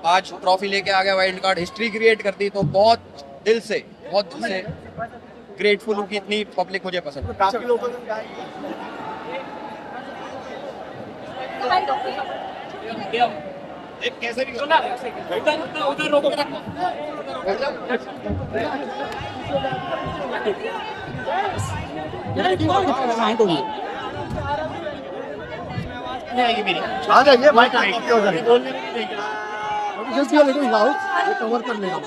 आज ट्रॉफी लेके आ गया, वाइल्ड कार्ड हिस्ट्री क्रिएट कर दी, तो बहुत दिल से ग्रेटफुल हूँ कि इतनी पब्लिक मुझे पसंद है। काफी लोगों ने एक कैसे भी सुना उधर रोक के रखो। आ जाइए माइक ये कवर कर लेगा।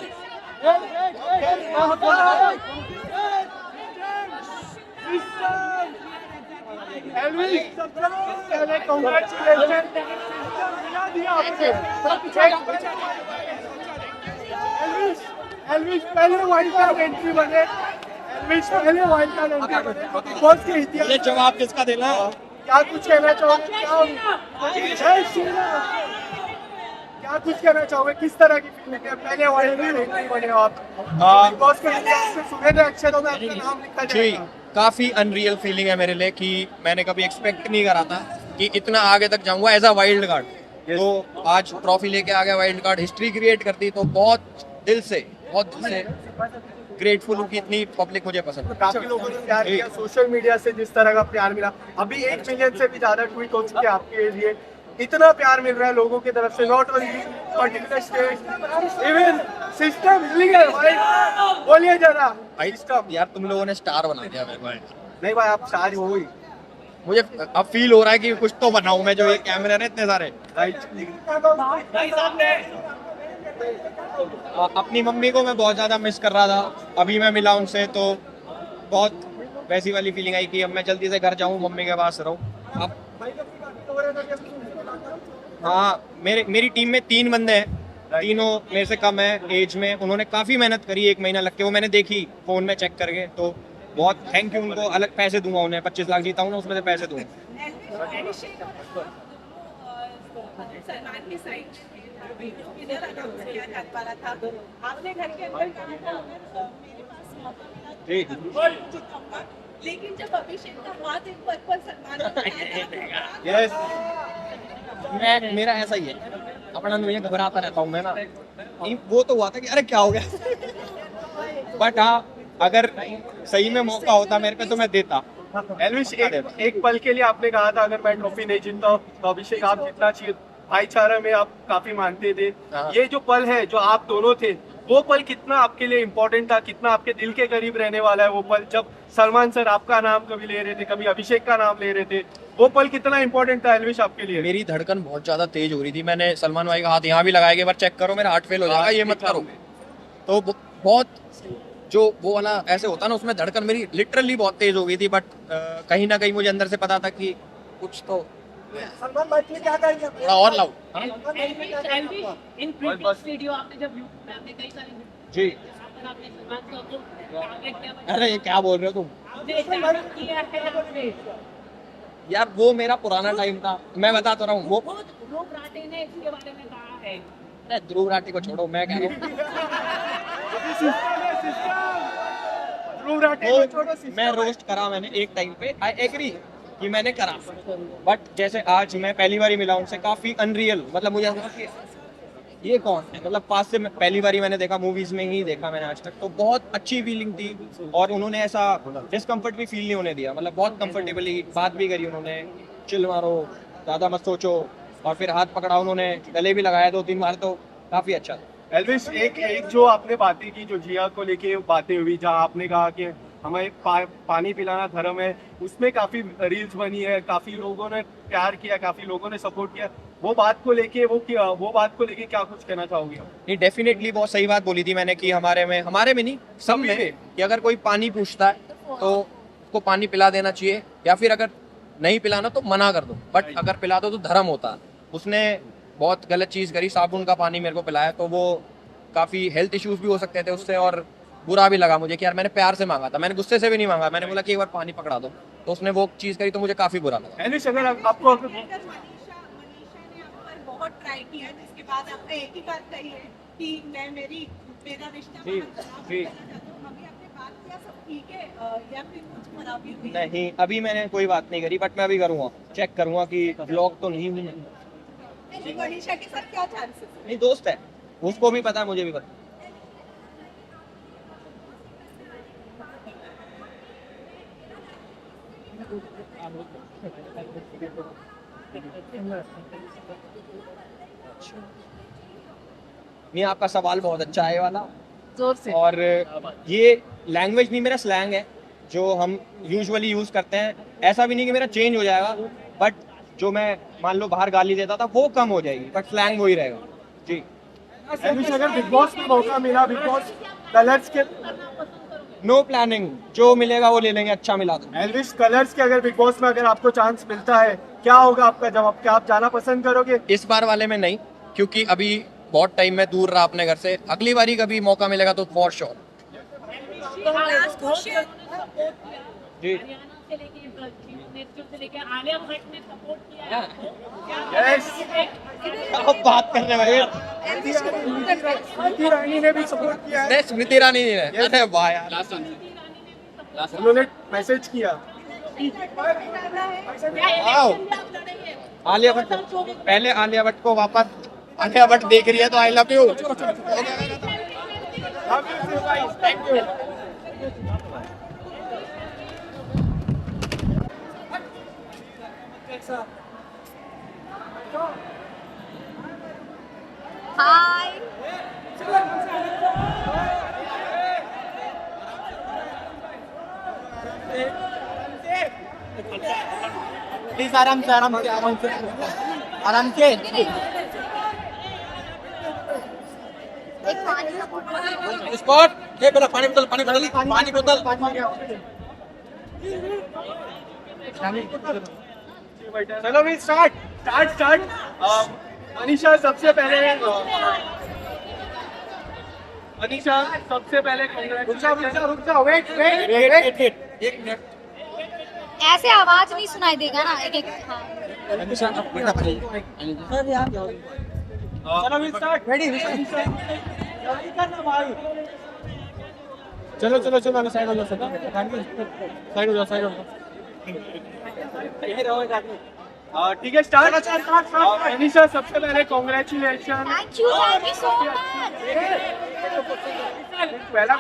एल्विस पहले वाइल्ड कार्ड एंट्री बने। एल्विस पहले वाइल्ड कार्ड एंट्री बने। बॉस के इतिहास ये जवाब किसका देना? क्या कुछ कहना चाहोगे? जय श्री राम। क्या कुछ कहना चाहोगे? किस तरह की फीलिंग है? पहले वाइल्ड कार्ड एंट्री बने हो आप। बॉस के इतिहास में सुनहरे अक्षरों में आपका नाम लिखा जी, जाएगा। काफी अनरियल फीलिंग है मेरे लिए कि मैंने कभी एक्सपेक्ट नहीं करा था कि इतना आगे तक जाऊंगा एज अ वाइल्ड कार्ड। तो आज ट्रॉफी लेके आ गया, वाइल्ड कार्ड हिस्ट्री क्रिएट कर दी, तो बहुत दिल से ग्रेटफुल हूँ कि इतनी पब्लिक मुझे पसंद है। काफी लोगों ने प्यार किया, सोशल मीडिया से जिस तरह का प्यार मिला, अभी 1 मिलियन से भी ज्यादा ट्वीट हो चुके हैं आपके लिए। इतना प्यार मिल रहा है लोगों की तरफ से, not only particular state, even system legal. बोलिए जरा भाई सिस्टम। यार तुम लोगों ने स्टार बना दिया मेरे को। नहीं भाई, आप सारी हो ही मुझे अब फील हो रहा है कि कुछ तो बनाऊं मैं, जो ये कैमरे हैं इतने सारे। अपनी मम्मी को मैं बहुत ज्यादा मिस कर रहा था, अभी मैं मिला उनसे तो बहुत वैसी वाली फीलिंग आई कि अब मैं जल्दी से घर जाऊं, मम्मी के पास रहूं। अब हाँ, मेरी टीम में 3 बंदे हैं, तीनों मेरे से कम है एज में। उन्होंने काफी मेहनत करी, 1 महीना लग के, वो मैंने देखी फोन में चेक करके। तो बहुत थैंक यू उनको। अलग पैसे दूंगा उन्हें, 25 लाख जीता हूँ ना, उसमें से पैसे दूंगा। सलमान की साइड विनर अनाउंस किया जा पा रहा था, आपने घर के अंदर कहा था अगर मेरे पास मौका मिला तो जीतूंगा, लेकिन जब अभिषेक का हाथ एक पद पर सलमान को यस, मेरा ऐसा ही है, अपना मुझे घबराता रहता हूँ मैं ना। वो तो हुआ था कि अरे क्या हो गया बट हाँ, अगर सही में मौका होता मेरे पे तो मैं देता। एल्विश, एक पल के लिए आपने कहा था अगर मैं ट्रॉफी नहीं जीतता हूं, तो अभिषेक आप जितना चाहिए, भाईचारा में आप काफी मानते थे। ये जो पल है जो आप दोनों थे, वो पल कितना आपके लिए इम्पोर्टेंट था, कितना आपके दिल के करीब रहने वाला है वो पल, जब सलमान सर आपका नाम कभी ले रहे थे, कभी अभिषेक का नाम ले रहे थे, वो पल कितना इम्पोर्टेंट था एल्विश आपके लिए? मेरी धड़कन बहुत ज्यादा तेज हो रही थी। मैंने सलमान भाई का हाथ यहाँ भी लगाया कि एक बार चेक करो, मेरा हार्ट फेल हो जाएगा, ये मत करो। तो बहुत जो वो वाला ऐसे होता ना, उसमें धड़कन मेरी लिटरली बहुत तेज हो गई थी। बट कहीं ना कहीं मुझे अंदर से पता था कि कुछ तो सलमान भाई के क्या कहेंगे? थोड़ा और लाओ। इन प्रीवियस वीडियो आपने जब आपने कई सारी जी, आपने सलमान को टारगेट किया, अरे ये क्या बोल रहे हो तुम आपने टारगेट किया है यार? वो मेरा पुराना टाइम था, मैं बता तो रहा हूँ। वो ध्रुव राठी ने इसके बारे में कहा है। अरे ध्रुव राठी को छोड़ो, मैं कह रहा हूँ मैं रोस्ट करा मैंने एक टाइम पे, आई एग्री कि मैंने करा। बट जैसे आज मैं पहली बार मिला उनसे, काफी अनरियल, मतलब मुझे लगा कि ये कौन है, मतलब पास से पहली बार मैंने देखा, मूवीज में ही देखा मैंने आज तक। तो बहुत अच्छी फीलिंग थी और उन्होंने ऐसा डिस्कम्फर्ट भी फील नहीं होने दिया, मतलब बहुत कंफर्टेबली बात भी करी उन्होंने, चिल मारो, ज्यादा मत सोचो, और फिर हाथ पकड़ा उन्होंने, गले भी लगाया 2-3 बार, तो काफी अच्छा था। एल्विश, एक जो आपने बातें की, जो जिया को लेके बातें हुई, जहाँ आपने कहा कि हमें पानी पिलाना धर्म है, उसमें काफी रील्स बनी है, काफी लोगों ने प्यार किया, काफी लोगों ने सपोर्ट किया। वो बात को लेके वो बात को लेके क्या कुछ कहना चाहोगे? नहीं, डेफिनेटली बहुत सही बात बोली थी मैंने कि हमारे में नहीं, सब में, कि अगर कोई पानी पूछता है तो उसको पानी पिला देना चाहिए, या फिर अगर नहीं पिलाना तो मना कर दो, बट अगर पिला दो तो धर्म होता है। उसने बहुत गलत चीज़ करी, साबुन का पानी मेरे को पिलाया, तो वो काफ़ी हेल्थ इश्यूज भी हो सकते थे उससे, और बुरा भी लगा मुझे कि यार मैंने प्यार से मांगा था, मैंने गुस्से से भी नहीं मांगा, मैंने बोला कि एक बार पानी पकड़ा दो, तो उसने वो चीज़ करी, तो मुझे काफ़ी बुरा लगा। एल्विश, अगर आपको मनीषा ने आप पर बहुत ट्राई किया, जिसके बाद आपने एक ही बात कही है कि मेरा रिश्ता जी, जी। अभी आपने बात किया, सब ठीक है या फिर कुछ खराबी हुई? नहीं, अभी मैंने कोई बात नहीं करी, बट मैं अभी करूँगा, चेक करूँगा कि ब्लॉक तो नहीं हुई। मनीषा के साथ क्या चांसेस? नहीं, दोस्त है, उसको भी पता है, मुझे भी पता है। नहीं, आपका सवाल बहुत अच्छा है ये वाला। जोर से। और ये लैंग्वेज नहीं, मेरा स्लैंग है जो हम यूजुअली यूज करते हैं। ऐसा भी नहीं कि मेरा चेंज हो जाएगा, बट जो मैं मान लो बाहर गाली देता था वो कम हो जाएगी, बट स्लैंग वही रहेगा जी। एल्विश, अगर बिग बॉस में मौका मिला, बिग बॉस कलर्स के, नो प्लानिंग, जो मिलेगा वो ले लेंगे, अच्छा मिला तो। एल्विश कलर्स के अगर बिग बॉस में अगर आपको चांस मिलता है, क्या होगा आपका जवाब? क्या आप जाना पसंद करोगे? इस बार वाले में नहीं, क्योंकि अभी बहुत टाइम में दूर रहा अपने घर से। अगली बारी कभी मौका मिलेगा तो फॉर श्योर जी। यस, अब बात करने वाले स्मृति ईरानी ने भी सपोर्ट किया है। नहीं, स्मृति ईरानी ने। अरे वाह यार, उन्होंने मैसेज किया। वाओ। आलिया भट्ट, पहले आलिया भट्ट को वापस, आलिया भट्ट देख रही है तो I love you. Thank you. Hi. Please आराम से, आराम से, आराम से, आराम से। स्पॉट, ये मेरा पानी बोतल, पानी बोतल, पानी बोतल। चलो भी स्टार्ट। मनीषा सबसे पहले रुक जाओ, वेट। एक मिनट। ऐसे आवाज नहीं सुनाई देगा ना, एक एक। चलो भी स्टार्ट। रेडी? चलो मैं साइड हो जाओ, साइड हो जाओ। ठीक है, स्टार्ट। मनीषा, सबसे पहले congratulation. Thank you so much. पहला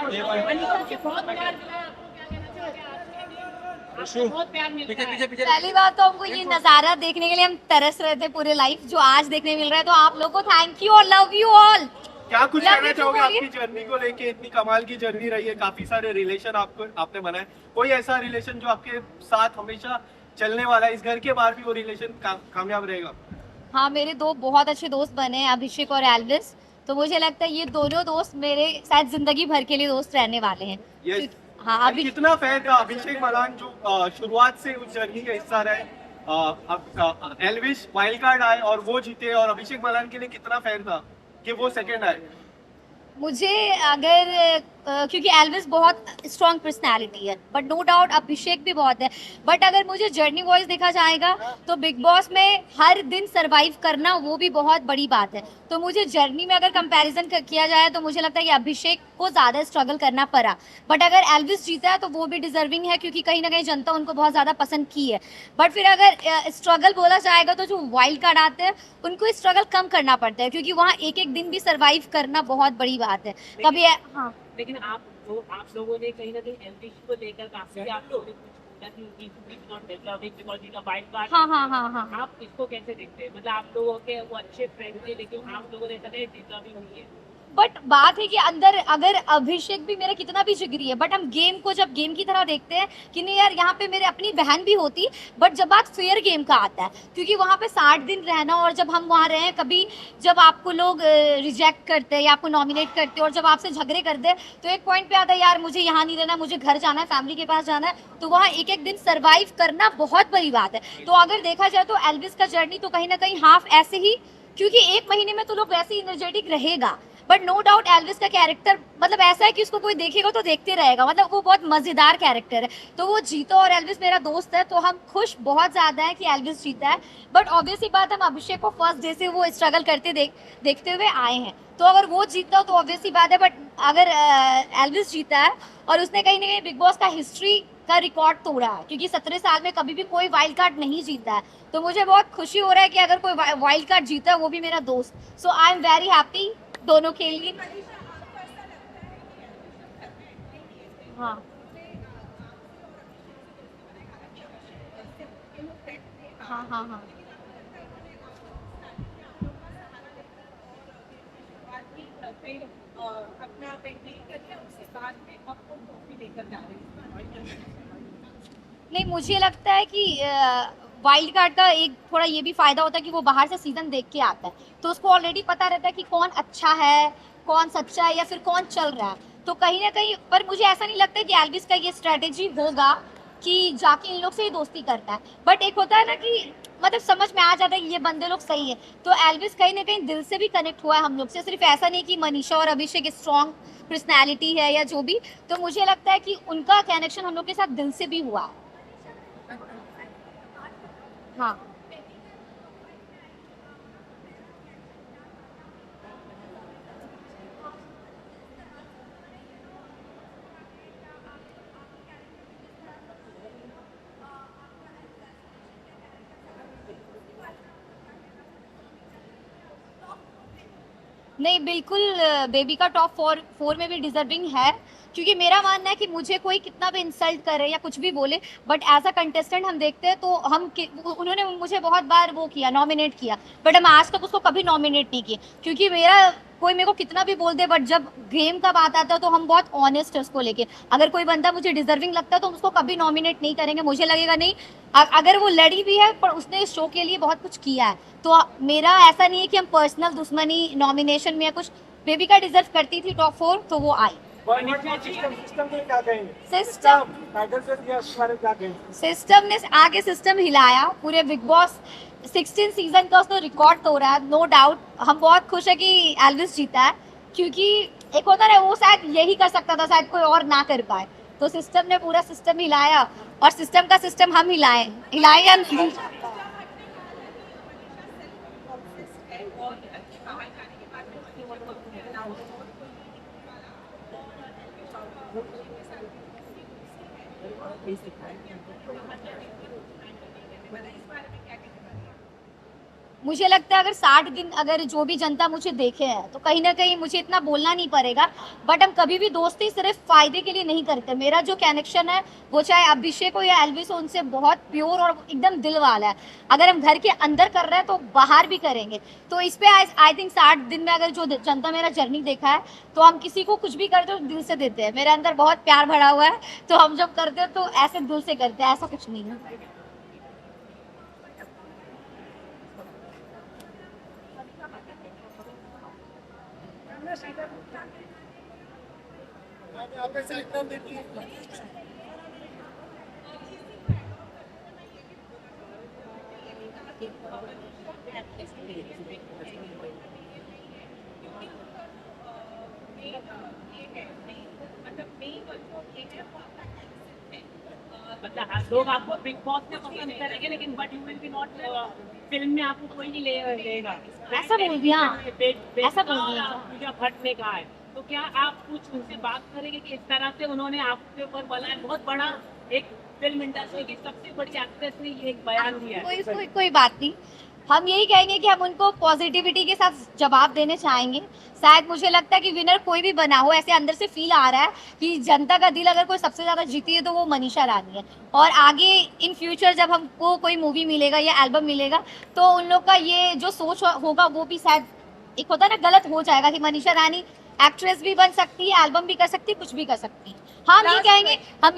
पहली बात तो हमको ये नजारा देखने के लिए हम तरस रहे थे पूरे लाइफ, जो आज देखने मिल रहा है, तो आप लोगों को थैंक यू और लव यू ऑल। क्या कुछ Love कहना you चाहोगे too, आपकी जर्नी को लेके? इतनी कमाल की जर्नी रही है, काफी सारे रिलेशन आपने बनाए। कोई ऐसा रिलेशन जो आपके साथ हमेशा चलने वाला है, इस घर के बाहर भी वो रिलेशन कामयाब रहेगा? हाँ, मेरे दो बहुत अच्छे दोस्त बने हैं, अभिषेक और एल्विस। तो मुझे लगता है ये दोनों दोस्त मेरे शायद जिंदगी भर के लिए दोस्त रहने वाले हैं। Yes. हाँ, और अभी कितना फैन था अभिषेक मलान जो शुरुआत से उस जर्नी का हिस्सा रहे। एल्विश वाइल्ड कार्ड आए और वो जीते, और अभिषेक मलान के लिए कितना फैन था कि वो सेकंड आए? मुझे अगर क्योंकि एल्विस बहुत स्ट्रॉन्ग पर्सनालिटी है, बट नो डाउट अभिषेक भी बहुत है। बट अगर मुझे जर्नी वाइज देखा जाएगा तो बिग बॉस में हर दिन सरवाइव करना वो भी बहुत बड़ी बात है। तो मुझे जर्नी में अगर कंपैरिजन किया जाए तो मुझे लगता है कि अभिषेक को ज़्यादा स्ट्रगल करना पड़ा। बट अगर एल्विस जीता है तो वो भी डिजर्विंग है, क्योंकि कहीं ना कहीं जनता उनको बहुत ज़्यादा पसंद की है। बट फिर अगर स्ट्रगल बोला जाएगा तो जो वाइल्ड कार्ड आते हैं उनको स्ट्रगल कम करना पड़ता है, क्योंकि वहाँ एक एक दिन भी सर्वाइव करना बहुत बड़ी बात है। कभी हाँ, लेकिन आप लोगों ने कहीं ना कहीं एमपी को लेकर काफी आप लोगों ने हाँ। आप इसको कैसे देखते हैं? मतलब आप लोगों के वो अच्छे फ्रेंड थे, लेकिन आप लोगों ने ऐसा नहीं जीता भी नहीं है। बट बात है कि अंदर अगर अभिषेक भी मेरा कितना भी जिगरी है, बट हम गेम को जब गेम की तरह देखते हैं कि नहीं यार, यहाँ पे मेरे अपनी बहन भी होती। बट जब बात फेयर गेम का आता है, क्योंकि वहाँ पे 60 दिन रहना, और जब हम वहाँ रहे, कभी जब आपको लोग रिजेक्ट करते हैं या आपको नॉमिनेट करते हैं और जब आपसे झगड़े करते हैं, तो एक पॉइंट पे आता है यार मुझे यहाँ नहीं रहना, मुझे घर जाना है, फैमिली के पास जाना है। तो वहाँ एक एक दिन सर्वाइव करना बहुत बड़ी बात है। तो अगर देखा जाए तो एल्विस का जर्नी तो कहीं ना कहीं हाफ ऐसे ही, क्योंकि एक महीने में तो लोग वैसे ही एनर्जेटिक रहेगा। बट नो डाउट एल्विस का कैरेक्टर मतलब ऐसा है कि उसको कोई देखेगा तो देखते रहेगा, मतलब वो बहुत मजेदार कैरेक्टर है। तो वो जीता, और एल्विस मेरा दोस्त है, तो हम खुश बहुत ज्यादा है कि एल्विस जीता है। बट ऑब्वियसली बात, हम अभिषेक को फर्स्ट डे से वो स्ट्रगल करते देखते हुए आए हैं, तो अगर वो जीतता हो तो ऑब्वियसली बात है। बट अगर एल्विस जीता है और उसने कहीं ना कहीं बिग बॉस का हिस्ट्री का रिकॉर्ड तोड़ा है, क्योंकि 17 साल में कभी भी कोई वाइल्ड कार्ड नहीं जीता है। तो मुझे बहुत खुशी हो रहा है कि अगर कोई वाइल्ड कार्ड जीता है वो भी मेरा दोस्त। सो आई एम वेरी हैप्पी दोनों के लिए। हाँ हाँ हाँ हाँ अपना पेंटिंग करके उसके बाद में आपको कॉपी लेकर जा रहे हैं। नहीं, मुझे लगता है कि वाइल्ड कार्ड का एक थोड़ा ये भी फायदा होता है कि वो बाहर से सीजन देख के आता है, तो उसको ऑलरेडी पता रहता है कि कौन अच्छा है, कौन सच्चा है, या फिर कौन चल रहा है। तो कहीं ना कहीं पर मुझे ऐसा नहीं लगता कि एल्विस का ये स्ट्रेटेजी होगा कि जाके इन लोग से ही दोस्ती करता है। बट एक होता है ना कि मतलब समझ में आ जाता है कि ये बंदे लोग सही है। तो एल्विस कहीं ना कहीं दिल से भी कनेक्ट हुआ है हम लोग से, सिर्फ ऐसा नहीं कि मनीषा और अभिषेक स्ट्रॉन्ग पर्सनैलिटी है या जो भी। तो मुझे लगता है कि उनका कनेक्शन हम लोग के साथ दिल से भी हुआ है। हाँ नहीं, बिल्कुल बेबी का टॉप फोर में भी डिजर्विंग है, क्योंकि मेरा मानना है कि मुझे कोई कितना भी इंसल्ट करे या कुछ भी बोले, बट एज अ कंटेस्टेंट हम देखते हैं तो उन्होंने मुझे बहुत बार वो किया, नॉमिनेट किया, बट हम आज तक उसको कभी नॉमिनेट नहीं किए, क्योंकि कोई मेरे को कितना भी बोल दे, बट जब गेम का बात आता है तो हम बहुत ऑनेस्ट है उसको लेके। अगर कोई बंदा मुझे डिजर्विंग लगता है तो हम उसको कभी नॉमिनेट नहीं करेंगे। मुझे लगेगा नहीं, अगर वो लड़ी भी है पर उसने इस शो के लिए बहुत कुछ किया है, तो मेरा ऐसा नहीं है कि हम पर्सनल दुश्मनी नॉमिनेशन में या कुछ। बेबी का डिजर्व करती थी टॉप 4, तो वो आई। सिस्टम ने आगे सिस्टम हिलाया, पूरे बिग बॉस 16 सीजन का उसने रिकॉर्ड तोड़ा है, नो डाउट। हम बहुत खुश है कि एल्विस जीता है, क्योंकि एक होता है वो शायद यही कर सकता था, शायद कोई और ना कर पाए। तो सिस्टम ने पूरा सिस्टम हिलाया, और सिस्टम का सिस्टम हम हिलाए हम। मुझे लगता है अगर 60 दिन अगर जो भी जनता मुझे देखे है तो कहीं ना कहीं मुझे इतना बोलना नहीं पड़ेगा, बट हम कभी भी दोस्ती सिर्फ फायदे के लिए नहीं करते। मेरा जो कनेक्शन है वो चाहे अभिषेक हो या एल्विस हो, उनसे बहुत प्योर और एकदम दिल वाला है। अगर हम घर के अंदर कर रहे हैं तो बाहर भी करेंगे। तो इस पे आई थिंक 60 दिन में अगर जो जनता मेरा जर्नी देखा है, तो हम किसी को कुछ भी करते हो दिल से देते हैं। मेरे अंदर बहुत प्यार भरा हुआ है, तो हम जब करते हैं तो ऐसे दिल से करते हैं, ऐसा कुछ नहीं है। मतलब लोग आपको बिग बॉस में पसंद करेंगे, लेकिन but you will be not, film में आपको कोई नहीं लेगा। ऐसा बोल दिया, ऐसा बोल दिया। पूजा भट्ट ने कहा है, तो क्या आप कुछ उनसे बात करेंगे कि इस तरह से उन्होंने आपके ऊपर बोला है? बहुत बड़ा एक फिल्म इंडस्ट्री की सबसे बड़ी एक्ट्रेस ने ये एक बयान दिया है। कोई बात नहीं, हम यही कहेंगे कि हम उनको पॉजिटिविटी के साथ जवाब देने चाहेंगे। शायद मुझे लगता है कि विनर कोई भी बना हो, ऐसे अंदर से फील आ रहा है कि जनता का दिल अगर कोई सबसे ज्यादा जीती है तो वो मनीषा रानी है। और आगे इन फ्यूचर जब हमको कोई मूवी मिलेगा या एल्बम मिलेगा, तो उन लोग का ये जो सोच होगा वो भी शायद एक होता है ना, गलत हो जाएगा कि मनीषा रानी एक्ट्रेस भी बन सकती है, एल्बम भी कर सकती है, कुछ भी कर सकती है। हम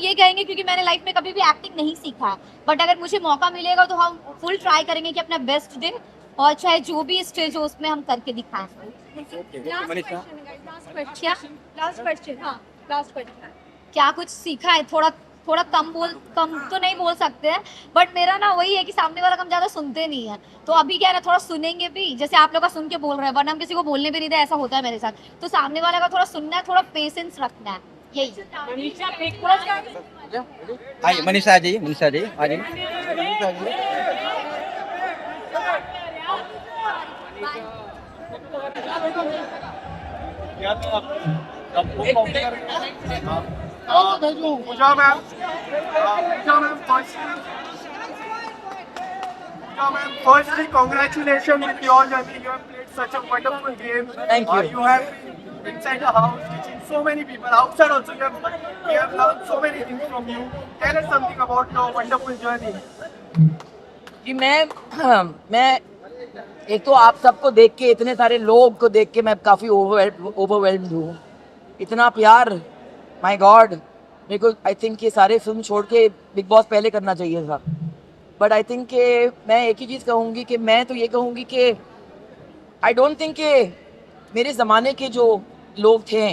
ये कहेंगे क्योंकि मैंने लाइफ में कभी भी एक्टिंग नहीं सीखा, बट अगर मुझे मौका मिलेगा तो हम फुल ट्राई करेंगे कि अपना बेस्ट दें, और चाहे जो भी स्टेज हो उसमें हम करके दिखाएं। क्या कुछ सीखा है? थोड़ा कम तो नहीं बोल सकते हैं, बट मेरा ना वही है कि सामने वाला हम ज्यादा सुनते नहीं है। तो अभी क्या है ना, थोड़ा सुनेंगे भी, जैसे आप लोग का सुन के बोल रहे हैं, वरना हम किसी को बोलने भी नहीं दे, ऐसा होता है मेरे साथ। तो सामने वाला का थोड़ा सुनना है, थोड़ा पेशेंस रखना है, यही। मनीषा बिग बॉस आइए, मनीषा आ जाइए, मनीषा आ जाइए, आ जाइए। पूजा ma'am Firstly, congratulations with your journey. You have played such a wonderful game. Thank you. You have been inside the house, teaching so many people. Outside also, we have learned so many things from you. Tell us something about your wonderful journey. कि मैं एक तो आप सबको देख के, इतने सारे लोग को देख के मैं काफ़ी ओवरवेल्म्ड हूँ. इतना प्यार, माय गॉड. मेरे को आई थिंक ये सारे फिल्म छोड़ के बिग बॉस पहले करना चाहिए था. बट आई थिंक कि मैं एक ही चीज़ कहूँगी कि मैं तो ये कहूँगी कि आई डोंट थिंक कि मेरे ज़माने के जो लोग थे,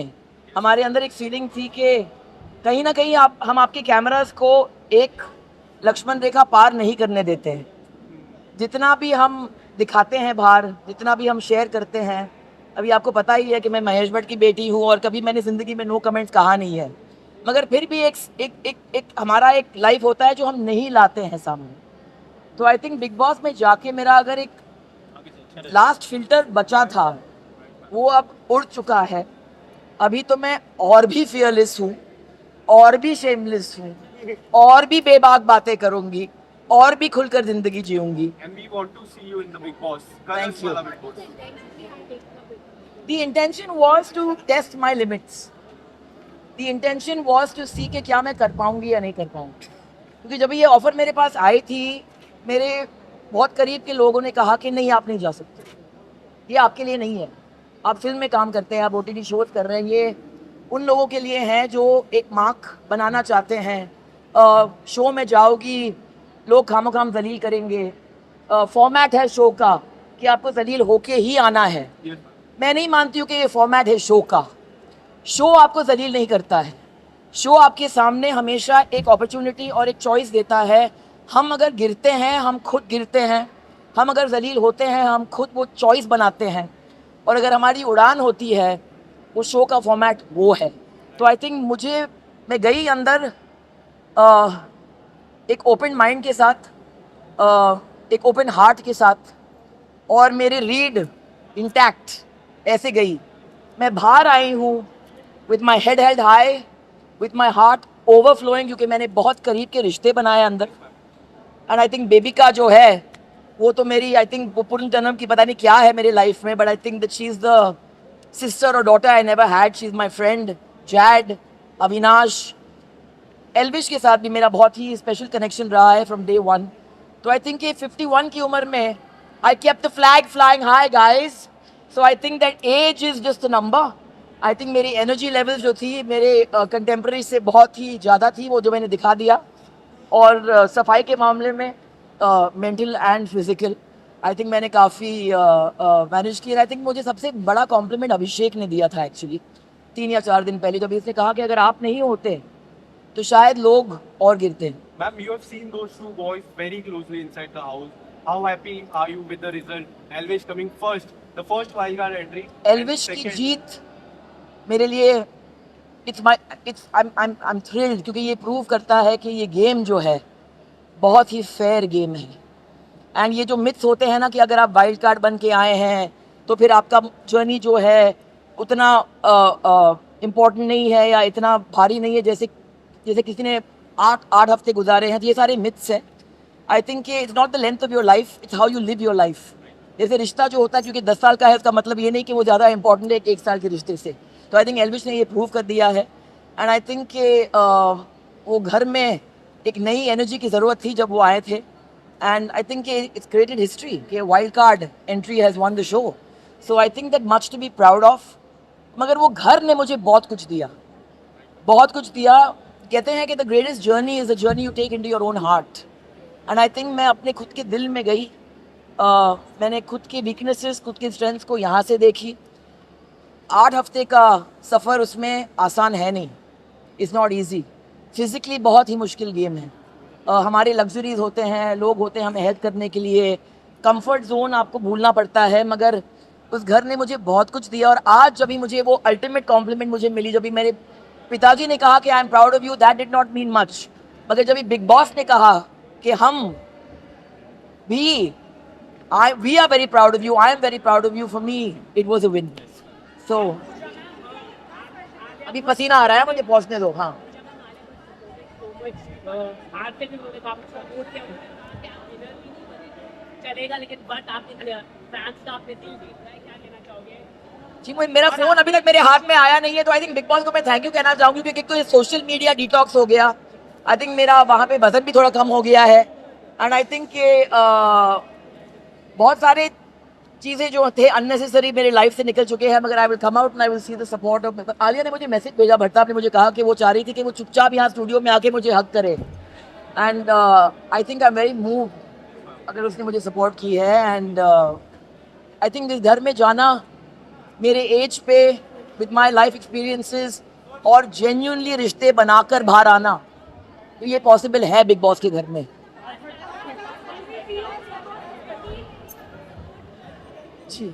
हमारे अंदर एक फीलिंग थी कि कहीं ना कहीं हम आपके कैमरास को एक लक्ष्मण रेखा पार नहीं करने देते हैं. जितना भी हम दिखाते हैं बाहर, जितना भी हम शेयर करते हैं, अभी आपको पता ही है कि मैं महेश भट्ट की बेटी हूँ और कभी मैंने ज़िंदगी में नो कमेंट्स कहा नहीं है. मगर फिर भी एक हमारा एक लाइफ होता है जो हम नहीं लाते हैं सामने. तो आई थिंक बिग बॉस में जाके मेरा अगर एक लास्ट फिल्टर बचा था, वो अब उड़ चुका है. अभी तो मैं और भी फियरलेस हूँ, और भी शेमलेस हूँ, और भी बेबाक बातें करूँगी, और भी खुलकर जिंदगी जीऊंगी. And we want to see you in the Big Boss. Thank you. Big Boss. The intention was to test my limits. The intention was to see कि क्या मैं कर पाऊंगी या नहीं कर पाऊंगी. क्योंकि जब ये ऑफर मेरे पास आई थी, मेरे बहुत करीब के लोगों ने कहा कि नहीं, आप नहीं जा सकते, ये आपके लिए नहीं है. आप फिल्म में काम करते हैं, आप OTT शोज कर रहे हैं, ये उन लोगों के लिए हैं जो एक मार्क बनाना चाहते हैं. शो में जाओगी, लोग खामोखाम जलील करेंगे. फॉर्मेट है शो का कि आपको जलील होके ही आना है. मैं नहीं मानती हूँ कि ये फॉर्मेट है शो का. शो आपको जलील नहीं करता है. शो आपके सामने हमेशा एक अपॉर्चुनिटी और एक चॉइस देता है. हम अगर गिरते हैं, हम खुद गिरते हैं. हम अगर जलील होते हैं, हम खुद वो चॉइस बनाते हैं. और अगर हमारी उड़ान होती है, वो शो का फॉर्मेट वो है. तो आई थिंक मैं गई अंदर एक ओपन माइंड के साथ, एक ओपन हार्ट के साथ, और मेरे रीड इंटैक्ट ऐसे गई. मैं बाहर आई हूँ with my head held high, with my heart overflowing, क्योंकि मैंने बहुत करीब के रिश्ते बनाए अंदर. एंड आई थिंक बेबी का जो है वो तो मेरी, आई थिंक वो पूर्ण जन्म की पता नहीं क्या है मेरे लाइफ में. But I think that she is the sister और daughter I never had. She is my friend. Jad, Avinash, Elvish के साथ भी मेरा बहुत ही स्पेशल कनेक्शन रहा है फ्रॉम डे वन. तो आई थिंक ये 51 की उम्र में I kept the flag flying high guys. So I think that age is just a number. I think मेरी एनर्जी लेवल जो थी मेरे कंटेम्प्रेरी से बहुत ही ज़्यादा थी, वो जो मैंने दिखा दिया. और सफाई के मामले में mental and physical I think मैंने काफ़ी मैनेज किया. आई थिंक मुझे सबसे बड़ा कॉम्प्लीमेंट अभिषेक ने दिया था एक्चुअली 3 या 4 दिन पहले, जब इसने कहा कि अगर आप नहीं होते तो शायद लोग और गिरते. Ma'am, you have seen those two boys very closely inside the house. How happy are you with the result? Elvish coming first, the first wildcard entry. Elvish की जीत मेरे लिए I'm thrilled, क्योंकि ये प्रूव करता है कि ये गेम जो है बहुत ही फेयर गेम है. एंड ये जो मिथ्स होते हैं ना कि अगर आप वाइल्ड कार्ड बन के आए हैं तो फिर आपका जर्नी जो है उतना इम्पोर्टेंट नहीं है या इतना भारी नहीं है जैसे किसी ने 8 हफ्ते गुजारे हैं. तो ये सारे मिथ्स हैं. आई think it's not the length of your life, it's how you live your life. जैसे रिश्ता जो होता है, क्योंकि 10 साल का है, उसका मतलब ये नहीं कि वो ज़्यादा इंपॉर्टेंट है 1 साल के रिश्ते से. तो आई थिंक एल्विश ने ये प्रूव कर दिया है. एंड आई थिंक वो घर में एक नई एनर्जी की ज़रूरत थी जब वो आए थे. And I think it's created history कि wild card entry has won the show. So I think that much to be proud of. मगर वो घर ने मुझे बहुत कुछ दिया, बहुत कुछ दिया. कहते हैं कि the greatest journey is the journey you take into your own heart. And I think मैं अपने खुद के दिल में गई. मैंने खुद के वीकनेसेस, खुद के स्ट्रेंथ्स को यहाँ से देखी. 8 हफ्ते का सफ़र उसमें आसान है नहीं. It's not easy. फिज़िकली बहुत ही मुश्किल गेम है. हमारे लग्जरीज होते हैं, लोग होते हैं हमें हेल्प करने के लिए. कंफर्ट जोन आपको भूलना पड़ता है. मगर उस घर ने मुझे बहुत कुछ दिया. और आज जब भी मुझे वो अल्टीमेट कॉम्प्लीमेंट मुझे मिली, जब भी मेरे पिताजी ने कहा कि I am proud of you, that did not mean much. मगर जब भी बिग बॉस ने कहा कि we are very proud of you, I am very proud of you, for me it was a win. So अभी पसीना आ रहा है मुझे, पहुंचने दो. हाँ. हार से भी उन्होंने काफी सपोर्ट किया, उन्होंने कहा कि आप विनर भी नहीं बने चलेगा, लेकिन बट आपने फैंस का आपने दिल जीत रहा है, क्या कहना चाहोगे? जी मेरा फोन अभी तक मेरे हाथ में आया नहीं है, तो आई थिंक बिग बॉस को मैं थैंक यू कहना चाहूंगी, क्योंकि एक तो ये सोशल मीडिया डिटॉक्स हो गया, आई थिंक मेरा वहां पे वजन भी थोड़ा कम हो गया है, एंड आई थिंक कि बहुत सारे चीजें जो थे अननेसेसरी मेरे लाइफ से निकल चुके हैं, मगर I will come out and I will see the support of. Alia ने मुझे मैसेज भेजा, भट्टा ने मुझे कहा कि वो चाह रही थी कि वो चुपचाप यहाँ स्टूडियो में आके मुझे हक करे, and I think I am very move अगर उसने मुझे सपोर्ट की है, एंड आई थिंक इस घर में जाना मेरे एज पे विद माई लाइफ एक्सपीरियंसेस और जेन्युइनली रिश्ते बनाकर बाहर आना, तो ये पॉसिबल है बिग बॉस के घर में। जी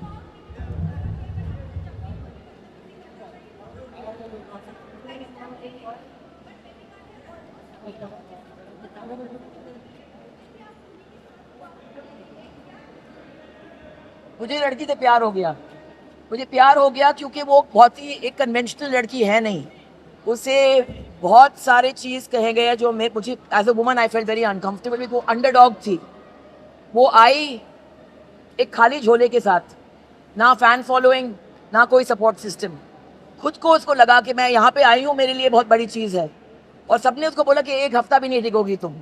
मुझे लड़की से प्यार हो गया, मुझे प्यार हो गया क्योंकि वो बहुत ही एक कन्वेंशनल लड़की है नहीं, उसे बहुत सारे चीज़ कहे गए जो मुझे as a woman I felt very uncomfortable. वो अंडरडॉग थी, वो आई एक खाली झोले के साथ, ना फैन फॉलोइंग ना कोई सपोर्ट सिस्टम, खुद को उसको लगा कि मैं यहाँ पे आई हूँ, मेरे लिए बहुत बड़ी चीज़ है, और सबने उसको बोला कि एक हफ्ता भी नहीं टिकोगी तुम,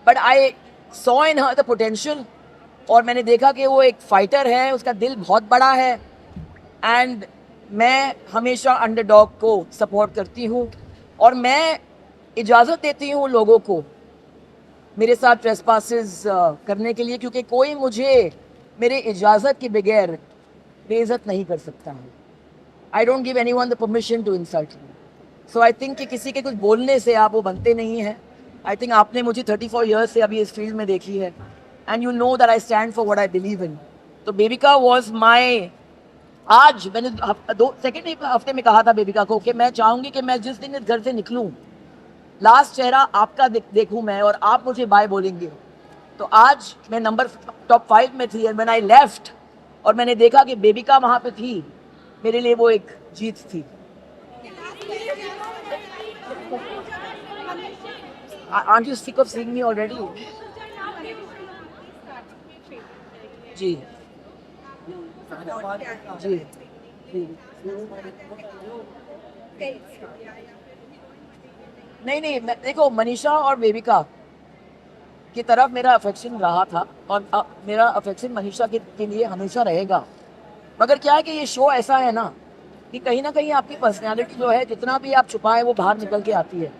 but I saw in her the potential, और मैंने देखा कि वो एक फाइटर है, उसका दिल बहुत बड़ा है, एंड मैं हमेशा अंडरडॉग को सपोर्ट करती हूँ, और मैं इजाज़त देती हूँ लोगों को मेरे साथ ट्रेसपासेस करने के लिए, क्योंकि कोई मुझे मेरे इजाज़त के बगैर बेइज्जत नहीं कर सकता है। I don't give anyone the permission to insult me, so I think कि किसी के कुछ बोलने से आप वो बनते नहीं हैं। आई थिंक आपने मुझे 34 ईयर्स से अभी इस फील्ड में देखी है, and you know that I stand for what I believe in. तो बेबिका वॉज माई, आज मैंने सेकेंड हफ्ते में कहा था बेबिका को कि मैं चाहूंगी कि मैं जिस दिन इस घर से निकलूं लास्ट चेहरा आपका देखूं मैं, और आप मुझे बाय बोलेंगे। तो आज मैं नंबर टॉप 5 में थी, एंड व्हेन आई लेफ्ट और मैंने देखा कि बेबिका वहां पे थी, मेरे लिए वो एक जीत थी। Aren't you sick of seeing me already? जी जी जी नहीं, देखो मनीषा और बेबिका की तरफ मेरा अफेक्शन रहा था, और मेरा अफेक्शन मनीषा के लिए हमेशा रहेगा, मगर क्या है कि ये शो ऐसा है ना कि कहीं ना कहीं आपकी पर्सनैलिटी जो है जितना भी आप छुपाएं वो बाहर निकल के आती है।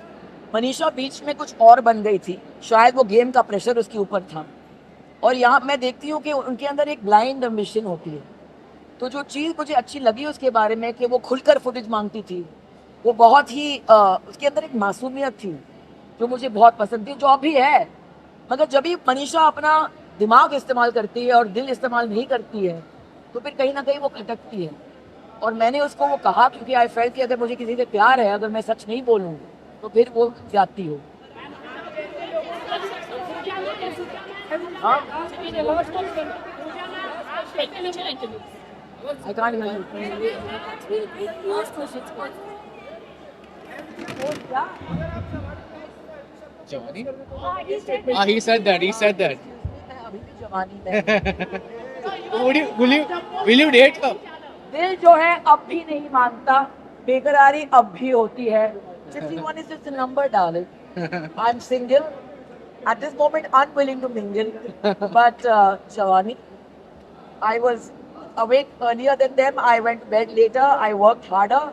मनीषा बीच में कुछ और बन गई थी, शायद वो गेम का प्रेशर उसके ऊपर था, और यहाँ मैं देखती हूँ कि उनके अंदर एक ब्लाइंड एम्बिशन होती है। तो जो चीज़ मुझे अच्छी लगी उसके बारे में कि वो खुलकर फुटेज मांगती थी, वो बहुत ही उसके अंदर एक मासूमियत थी जो मुझे बहुत पसंद थी, जो अभी है। मगर जब भी मनीषा अपना दिमाग इस्तेमाल करती है और दिल इस्तेमाल नहीं करती है, तो फिर कहीं ना कहीं वो खटकती है। और मैंने उसको वो कहा, क्योंकि आई फेल्ट कि अगर मुझे किसी से प्यार है, अगर मैं सच नहीं बोलूँ तो फिर वो जाती हो। I can't imagine. He said that. He said that. अभी भी जवानी में। Will you date her? दिल जो है अब भी नहीं मानता, बेकरारी अब भी होती है। 51 is just a number, darling. I'm single. At this moment, unwilling to mingle. But Shavani, I was awake earlier than them. I went to bed later. I worked harder.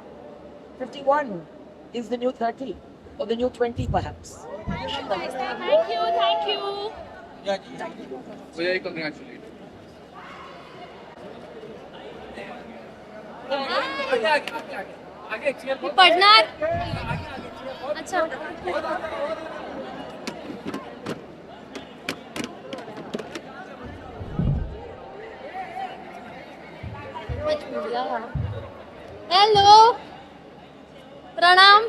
51 is the new 30, or the new 20 perhaps. Thank you. Very congratulations. पढ़ना अच्छा hello प्रणाम।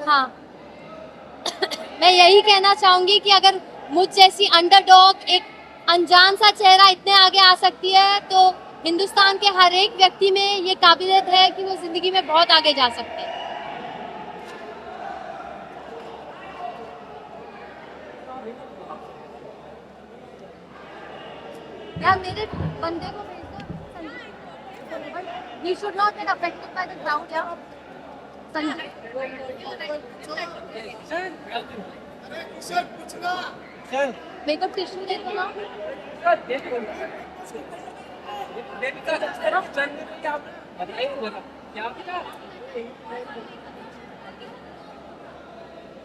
हाँ मैं यही कहना चाहूंगी कि अगर मुझ जैसी अंडरडॉग एक अनजान सा चेहरा इतने आगे आ सकती है, तो हिंदुस्तान के हर एक व्यक्ति में ये काबिलियत है कि वो जिंदगी में बहुत आगे जा सकते हैं। यार मेरे बंदे को भेज दो, he should not get affected by the crowd, यार। मेरे को टिश्यू दे दो ना।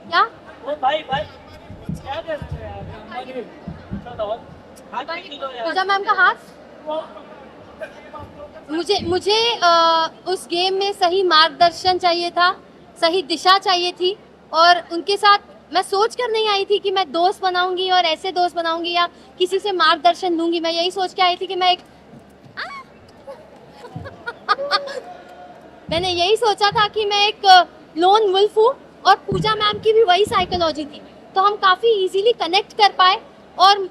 क्या? पूजा मैम का हाथ। मुझे उस गेम में सही मार्गदर्शन चाहिए था, सही दिशा चाहिए थी, और उनके साथ मैं सोच कर नहीं आई थी कि मैं दोस्त बनाऊंगी और ऐसे दोस्त बनाऊंगी या किसी से मार्गदर्शन दूंगी। मैं यही सोच के आई थी कि मैं एक मैंने यही सोचा था कि मैं एक लोन वुल्फ हूँ, और पूजा मैम की भी वही साइकोलॉजी थी, तो हम काफ़ी इजीली कनेक्ट कर पाए। और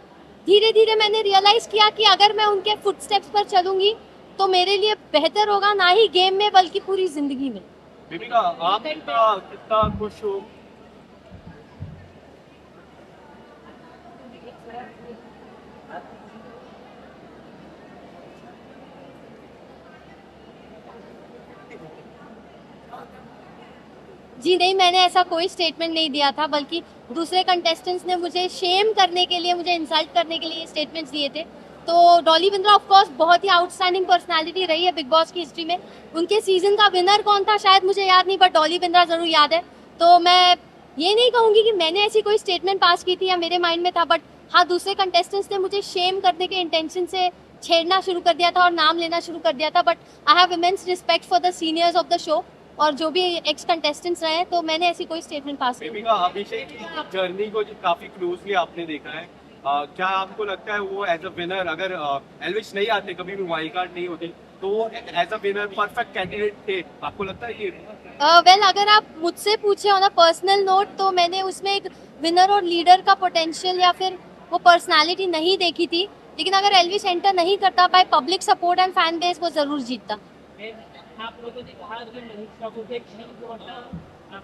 धीरे धीरे मैंने रियलाइज़ किया कि अगर मैं उनके फुटस्टेप्स पर चलूंगी तो मेरे लिए बेहतर होगा, ना ही गेम में बल्कि पूरी जिंदगी में। दीपिका, आप कितना खुश हो? जी नहीं, मैंने ऐसा कोई स्टेटमेंट नहीं दिया था, बल्कि दूसरे कंटेस्टेंट्स ने मुझे शेम करने के लिए, मुझे इंसल्ट करने के लिए ये स्टेटमेंट्स दिए थे। तो डॉली बिंद्रा ऑफ कोर्स बहुत ही आउटस्टैंडिंग पर्सनालिटी रही है बिग बॉस की हिस्ट्री में। उनके सीजन का विनर कौन था शायद मुझे याद नहीं, बट डॉली बिंद्रा ज़रूर याद है। तो मैं ये नहीं कहूँगी कि मैंने ऐसी कोई स्टेटमेंट पास की थी या मेरे माइंड में था, बट हाँ, दूसरे कंटेस्टेंट्स ने मुझे शेम करने के इंटेंशन से छेड़ना शुरू कर दिया था और नाम लेना शुरू कर दिया था। But I have immense respect for the seniors of the show और जो भी एक्स कंटेस्टेंट्स रहे हैं, तो मैंने ऐसी कोई स्टेटमेंट पास नहीं। दीपिका, अभिषेक की जर्नी को काफी क्लोजली आपने देखा है, क्या आपको लगता है वो एज अ विनर, अगर एल्विश नहीं आते, कभी भी वाइल्ड कार्ड नहीं होते, तो वो as a winner perfect candidate थे? आपको लगता है ये? वेल, अगर आप मुझसे पूछे ऑन अ पर्सनल नोट, तो मैंने उसमें एक विनर और लीडर का पोटेंशियल या फिर वो पर्सनालिटी नहीं देखी थी। लेकिन अगर एल्विश एंटर नहीं करता, by public support and fan base, वो जरूर जीतता। आप लोगों ने कहा कि मनीषा को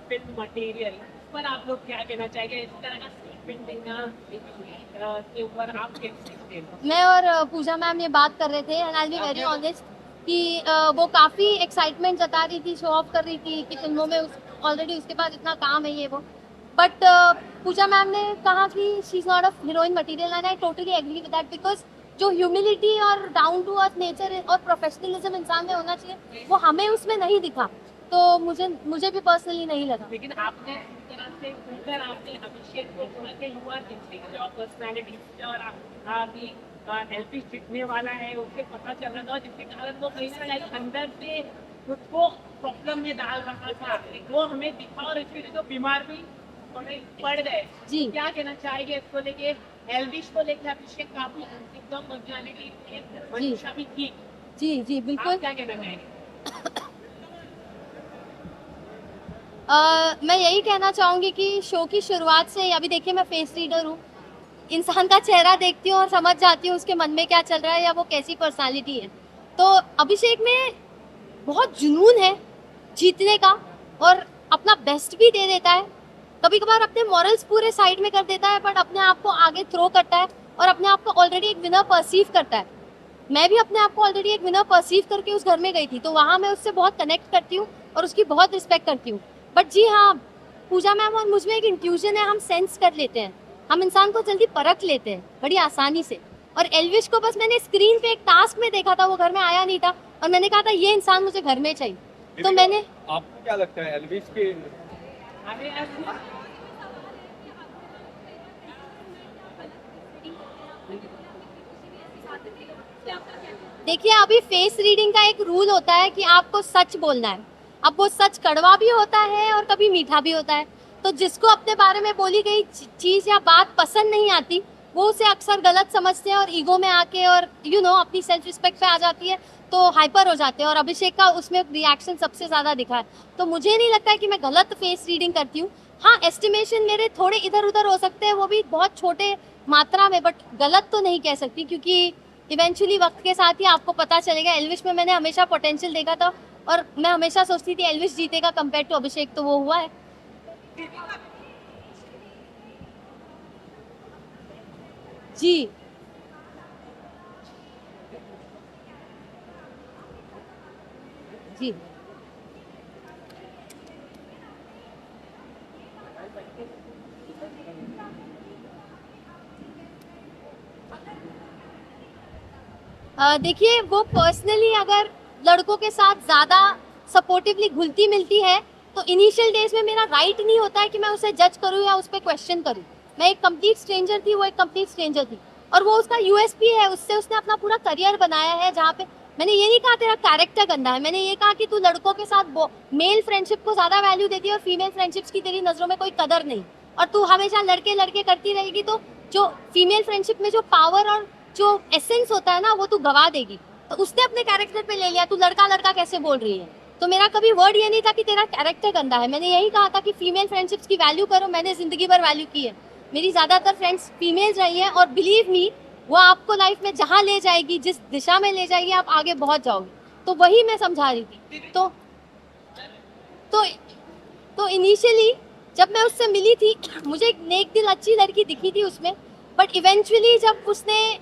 फिल्म मटेरियल पर आप लोग क्या कहना चाहेंगे? इस तरह का स्टेटमेंट देना के ऊपर आप कैसे? मैं और पूजा मैम ये बात कर रहे थे, and I will be very honest, कि वो काफ़ी एक्साइटमेंट जता रही थी, शो ऑफ कर रही थी कि फिल्मों में ऑलरेडी उसके पास इतना काम है, ये वो। बट पूजा मैम ने कहा कि she is not a heroine material, and I totally agree with that, because जो ह्यूमिलिटी और डाउन टू अर्थ नेचर और प्रोफेशनलिज्म इंसान में होना चाहिए, वो हमें उसमें नहीं दिखा। तो मुझे भी पर्सनली नहीं लगा। लेकिन आपने इस तरह से खुलकर आपने अभिषेक को बोला कि युवा जो पर्सनालिटी और अभी एलपी जीतने वाला है, उससे पता चल रहा था, जिसके कारण वो कहीं ना कहीं अंदर से खुद को प्रॉब्लम में डाल रहा था, वो हमें दिखा, और इसके लिए तो बीमार भी थोड़े पड़ गए। जी, क्या कहना चाहेंगे इसको लेके? एल्विश को लेकर अभिषेक काफी एकदम जाने की मंशा भी थी। जी जी बिल्कुल। क्या कहना चाहेंगे? मैं यही कहना चाहूँगी कि शो की शुरुआत से अभी देखिए, मैं फेस रीडर हूँ, इंसान का चेहरा देखती हूँ और समझ जाती हूँ उसके मन में क्या चल रहा है या वो कैसी पर्सनालिटी है। तो अभिषेक में बहुत जुनून है जीतने का, और अपना बेस्ट भी दे देता है। कभी कभार अपने मॉरल्स पूरे साइड में कर देता है, बट अपने आप को आगे थ्रो करता है और अपने आप को ऑलरेडी एक विनर परसीव करता है। मैं भी अपने आप को ऑलरेडी एक विनर परसीव करके उस घर में गई थी, तो वहाँ मैं उससे बहुत कनेक्ट करती हूँ और उसकी बहुत रिस्पेक्ट करती हूँ। बट जी हाँ, पूजा मैम और मुझ में एक इंट्यूजन है, हम सेंस कर लेते हैं, हम इंसान को जल्दी परख लेते हैं बड़ी आसानी से। और एल्विश को बस मैंने स्क्रीन पे एक टास्क में देखा था, वो घर में आया नहीं था, और मैंने कहा था ये इंसान मुझे घर में चाहिए। तो मैंने, आपको क्या लगता है एल्विश के? देखिए, अभी फेस रीडिंग का एक रूल होता है कि आपको सच बोलना है। अब वो सच कड़वा भी होता है और कभी मीठा भी होता है। तो जिसको अपने बारे में बोली गई चीज़ या बात पसंद नहीं आती, वो उसे अक्सर गलत समझते हैं और ईगो में आके और अपनी सेल्फ रिस्पेक्ट पे आ जाती है, तो हाइपर हो जाते हैं। और अभिषेक का उसमें रिएक्शन सबसे ज़्यादा दिखा है। तो मुझे नहीं लगता है कि मैं गलत फेस रीडिंग करती हूँ। हाँ, एस्टिमेशन मेरे थोड़े इधर उधर हो सकते हैं, वो भी बहुत छोटे मात्रा में, बट गलत तो नहीं कह सकती, क्योंकि इवेंचुअली वक्त के साथ ही आपको पता चलेगा। एल्विश में मैंने हमेशा पोटेंशियल देखा था और मैं हमेशा सोचती थी एल्विश जीतेगा कंपेयर टू अभिषेक, तो वो हुआ है। जी जी देखिए, वो पर्सनली अगर लड़कों के साथ ज़्यादा सपोर्टिवली घुलती मिलती है तो इनिशियल डेज में मेरा राइट नहीं होता है कि मैं उसे जज करूं या उस पर क्वेश्चन करूं। मैं एक कंप्लीट स्ट्रेंजर थी, वो एक कंप्लीट स्ट्रेंजर थी, और वो उसका यूएसपी है, उससे उसने अपना पूरा करियर बनाया है। जहाँ पे मैंने ये नहीं कहा तेरा कैरेक्टर गंदा है, मैंने ये कहा कि तू लड़कों के साथ मेल फ्रेंडशिप को ज़्यादा वैल्यू देती है और फीमेल फ्रेंडशिप्स की तेरी नज़रों में कोई कदर नहीं, और तू हमेशा लड़के लड़के करती रहेगी तो जो फीमेल फ्रेंडशिप में जो पावर और जो एसेंस होता है ना वो तू गवा देगी। तो उसने अपने कैरेक्टर पे ले लिया, तू लड़का लड़का कैसे बोल रही है। तो मेरा कभी वर्ड ये नहीं था कि तेरा कैरेक्टर गंदा है, मैंने यही कहा था कि फीमेल फ्रेंडशिप्स की वैल्यू करो। मैंने जिंदगी भर वैल्यू की है, मेरी ज़्यादातर फ्रेंड्स फीमेल्स रही हैं, और बिलीव मी वो आपको लाइफ में जहाँ ले जाएगी, जिस दिशा में ले जाएगी, आप आगे बहुत जाओगे। तो वही मैं समझा रही थी। तो इनिशियली जब मैं उससे मिली थी मुझे एक नेक दिल अच्छी लड़की दिखी थी उसमें, बट इवेंचुअली जब उसने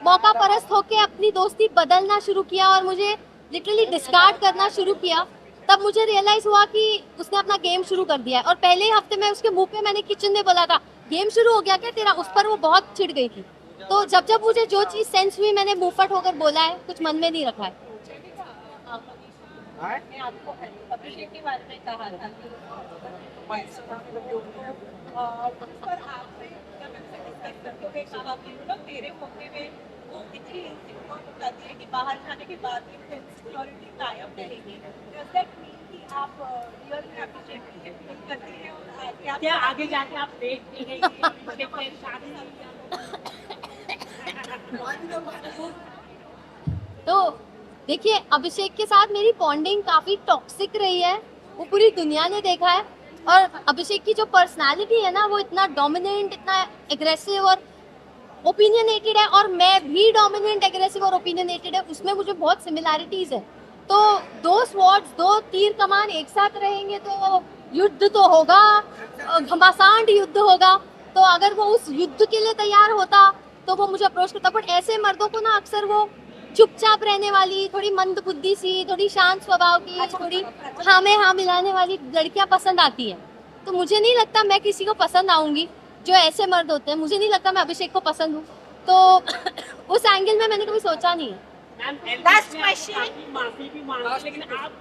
मौका परस्त होके अपनी दोस्ती बदलना शुरू किया और मुझे लिटरली डिस्कार्ड करना शुरू किया, तब मुझे रियलाइज हुआ कि उसने अपना गेम शुरू कर दिया है। और पहले ही हफ्ते में उसके मुंह पे मैंने किचन में बोला था गेम शुरू हो गया क्या तेरा, उस पर वो बहुत चिढ़ गई थी। तो जब मुझे जो चीज़ सेंस हुई मैंने मुंहफट होकर बोला है, कुछ मन में नहीं रखा है। मैं आपको अभिषेक के बारे में कहा था पर आपसे जब हमसे डिस्कस करते हुए कहा कि तेरे मौके में वो इतनी इनसिक्योर हो जाती है कि बाहर जाने के बाद भी वो इनसिक्योरिटी कायम रहेगी। डज दैट मीन कि आप रियल में अभिषेक की फील करती हैं और क्या आगे जाके आप देखती हैं कि ये शादी तो देखिए, अभिषेक के साथ मेरी बॉन्डिंग काफ़ी टॉक्सिक रही है, वो पूरी दुनिया ने देखा है। और अभिषेक की जो पर्सनालिटी है ना वो इतना डोमिनेंट, इतना एग्रेसिव और ओपिनियनेटेड है, और मैं भी डोमिनेंट, एग्रेसिव और ओपिनियनेटेड है, उसमें मुझे बहुत सिमिलैरिटीज़ है। तो दो स्वॉर्ड्स, दो तीर कमान एक साथ रहेंगे तो युद्ध तो होगा, घमासान युद्ध होगा। तो अगर वो उस युद्ध के लिए तैयार होता तो वो मुझे अप्रोच करता, बट ऐसे मर्दों को ना अक्सर वो चुपचाप रहने वाली, थोड़ी मंद बुद्धि सी, थोड़ी शांत स्वभाव की, थोड़ी हाँ में हाँ मिलाने वाली लड़कियां पसंद आती हैं। तो मुझे नहीं लगता मैं किसी को पसंद आऊंगी जो ऐसे मर्द होते हैं। मुझे नहीं लगता मैं अभिषेक को पसंद हूँ, तो उस एंगल में मैंने कभी सोचा नहीं है। Last question. माफी भी मांगी लेकिन आप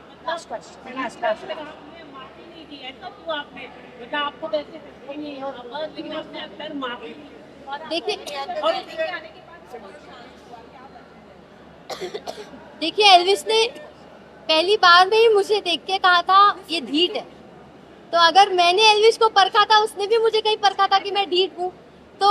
माफी नहीं दी, ऐसा क्यों आपने? मतलब आपको वैसे कोई नहीं हो लेकिन आपने अंदर माफी देखिए एल्विस ने पहली बार में ही मुझे देख के कहा था ये ढीठ है। तो अगर मैंने एल्विस को परखा था, उसने भी मुझे कहीं परखा था कि मैं ढीठ हूँ, तो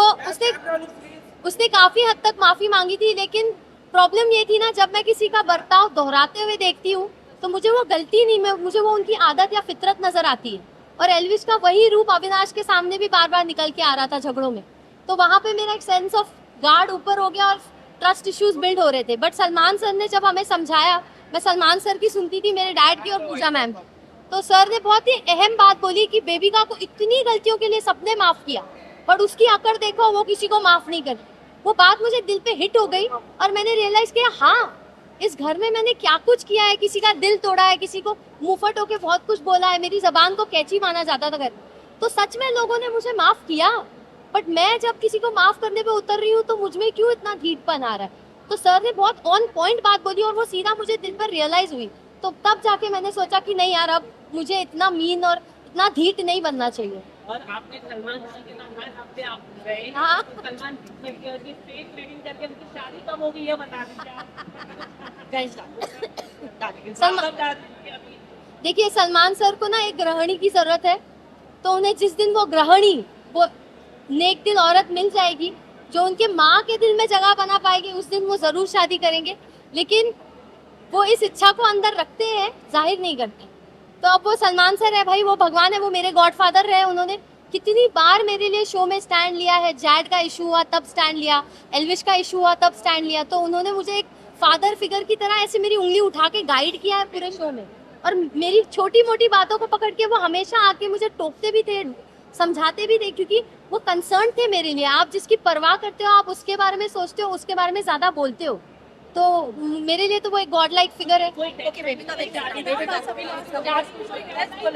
उसने काफी हद तक माफी मांगी थी। लेकिन प्रॉब्लम ये थी ना, जब मैं किसी का बर्ताव दोहराते हुए देखती हूँ तो मुझे वो गलती नहीं, मुझे वो उनकी आदत या फितरत नजर आती है। और एल्विस का वही रूप अविनाश के सामने भी बार बार निकल के आ रहा था झगड़ों में। तो वहाँ पे मेरा एक सेंस ऑफ गार्ड ऊपर हो गया और ट्रस्ट इश्यूज बिल्ड हो रहे थे। बट सलमान सर ने जब हमें समझाया, मैं सलमान सर की सुनती थी, मेरे डैड की और पूजा मैम की, तो सर ने बहुत ही अहम बात बोली कि बेबिका को इतनी गलतियों के लिए सबने माफ किया, बट उसकी अकड़ देखो, वो किसी को माफ नहीं करती। वो बात मुझे दिल पे हिट हो गई और मैंने रियलाइज किया हाँ, इस घर में मैंने क्या कुछ किया है, किसी का दिल तोड़ा है, किसी को मुंहफट होके बहुत कुछ बोला है, मेरी जबान को कैची माना जाता था घर। तो सच में लोगों ने मुझे माफ किया, बट मैं जब किसी को माफ करने पे उतर रही हूँ तो मुझ में क्यों इतना ढीठपन आ रहा है। तो सर ने बहुत ऑन पॉइंट बात बोली और वो सीधा मुझे दिल पर रियलाइज हुई। तो तब जाके मैंने सोचा कि नहीं यार, अब मुझे इतना मीन और इतना ढीठ नहीं बनना चाहिए। और आपने सलमान खान के नाम हर हफ्ते आप गए, हाँ। तो सलमान की फेक रीडिंग करके उनकी शादी कब होगी ये बता दीजिए। देखिए सलमान सर को ना एक गृहिणी की जरूरत है, तो उन्हें जिस दिन वो गृहिणी, वो नेक दिल औरत मिल जाएगी जो उनके माँ के दिल में जगह बना पाएगी, उस दिन वो जरूर शादी करेंगे। लेकिन वो इस इच्छा को अंदर रखते हैं, जाहिर नहीं करते। तो अब वो सलमान सर है भाई, वो भगवान है, वो मेरे गॉडफादर रहे, उन्होंने कितनी बार मेरे लिए शो में स्टैंड लिया है। जैड का इशू हुआ तब स्टैंड लिया, एल्विश का इशू हुआ तब स्टैंड लिया। तो उन्होंने मुझे एक फादर फिगर की तरह ऐसे मेरी उंगली उठा के गाइड किया है पूरे शो में। और मेरी छोटी मोटी बातों को पकड़ के वो हमेशा आके मुझे टोकते भी थे, समझाते भी थे, क्योंकि वो कंसर्न थे मेरे लिए। आप जिसकी परवाह करते हो, आप उसके बारे में सोचते हो, उसके बारे में ज्यादा बोलते हो। तो मेरे लिए तो वो एक गॉड लाइक फिगर है।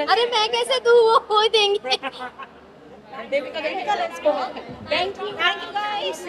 अरे मैं कैसे दूँ, वो देंगे। Thank you guys.